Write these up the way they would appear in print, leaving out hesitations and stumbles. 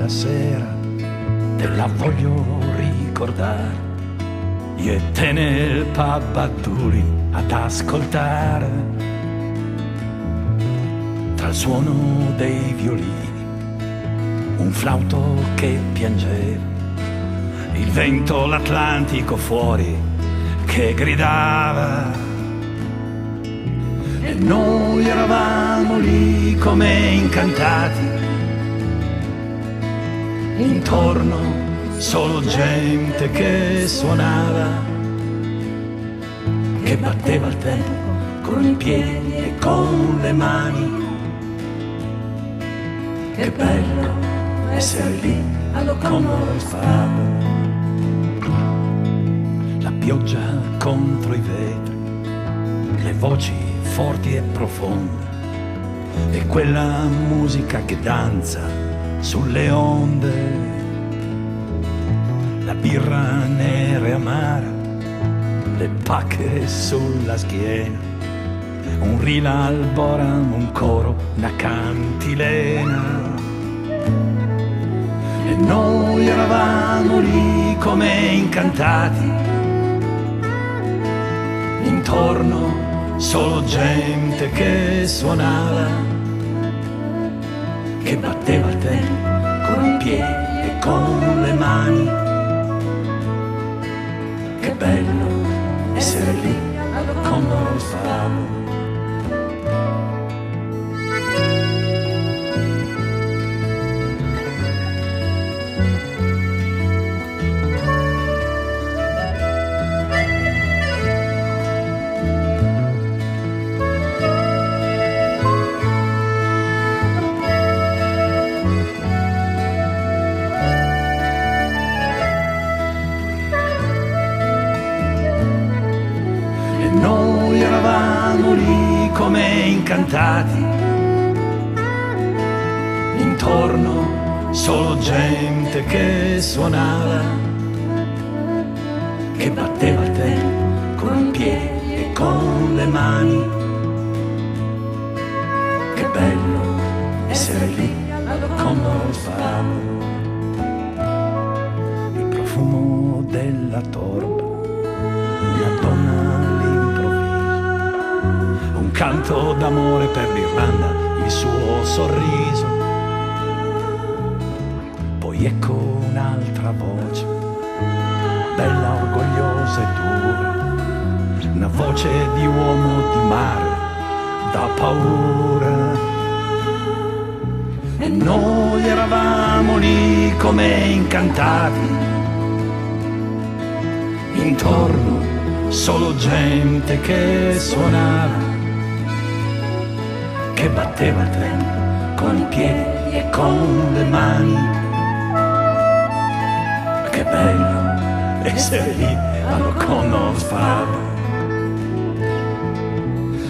quella sera te la voglio ricordare. Io e te nel pub a Dublin ad ascoltare, tra il suono dei violini, un flauto che piangeva, il vento, l'Atlantico fuori che gridava. E noi eravamo lì come incantati, intorno solo gente che suonava, che batteva il tempo con i piedi e con le mani. Che bello essere lì allo Commodore Fab. La pioggia contro i vetri, le voci forti e profonde, e quella musica che danza sulle onde, la birra nera e amara, le pacche sulla schiena, un rila al Boram, un coro, una cantilena. E noi eravamo lì come incantati, intorno solo gente che suonava, che batteva il tempo con i piedi e con le mani. Che bello essere lì allo Commodore Fab. Noi eravamo lì come incantati, intorno solo gente che suonava, che batteva il tempo con i piedi e con le mani. Che bello essere lì allo Commodore Fab. Il profumo della torba, una donna all'improvviso, un canto d'amore per l'Irlanda, il suo sorriso. Poi ecco un'altra voce, bella, orgogliosa e dura, una voce di uomo di mare, da paura. E noi eravamo lì come incantati, intorno solo gente che suonava, che batteva il tempo con i piedi e con le mani. Che bello essere lì allo Commodore Fab.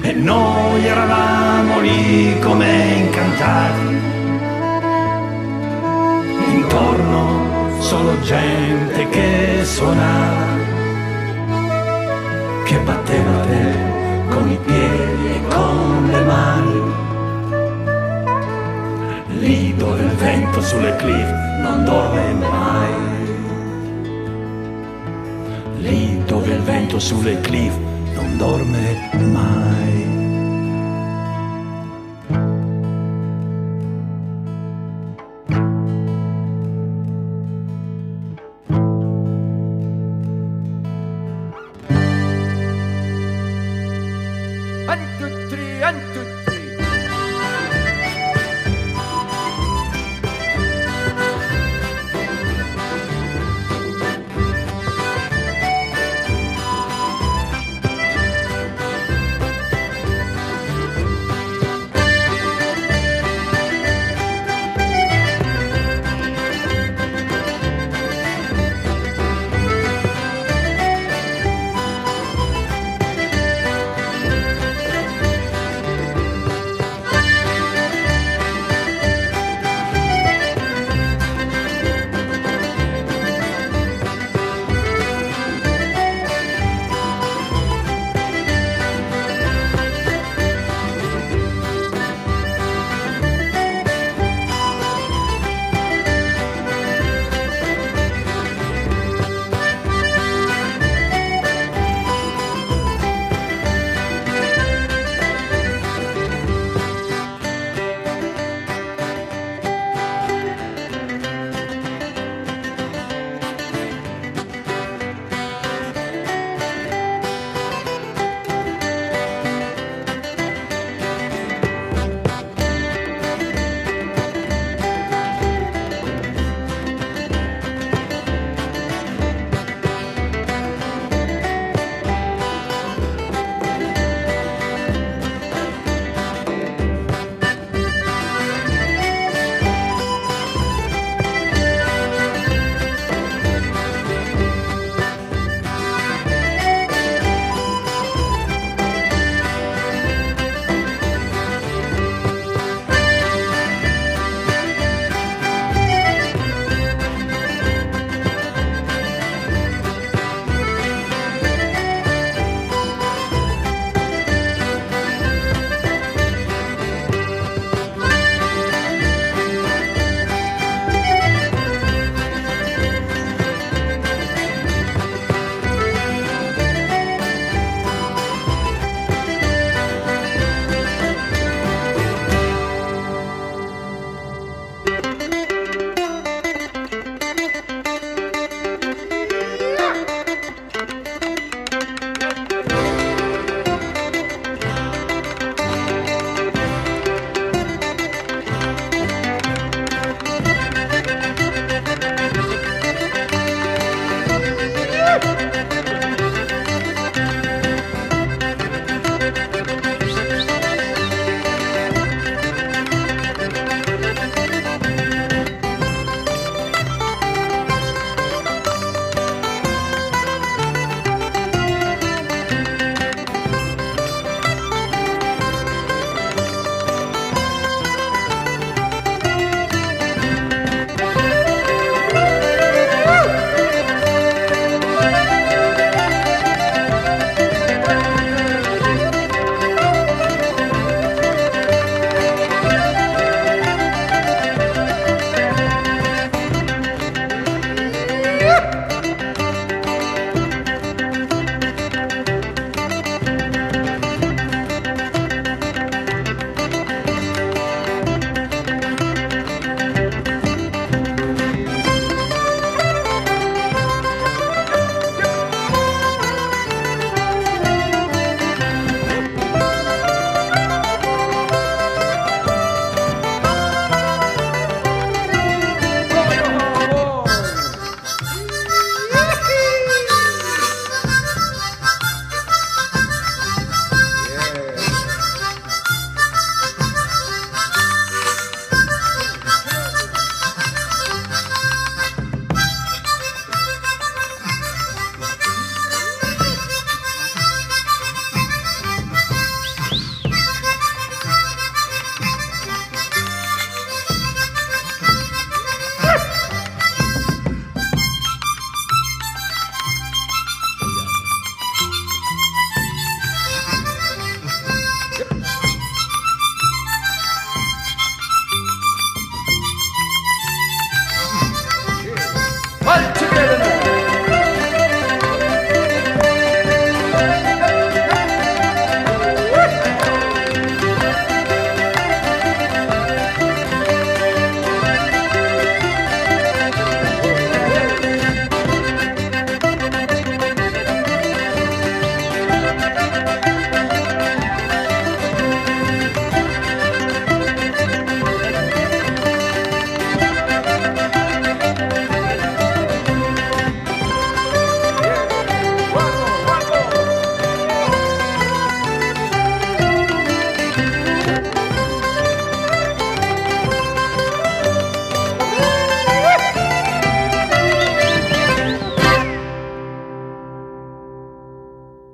E noi eravamo lì come incantati, intorno solo gente che suonava, che batteva il tempo con i piedi e con le mani. Lì dove il vento sulle cliff non dorme mai, lì dove il vento sulle cliff non dorme mai. One, two, three, one, two, three.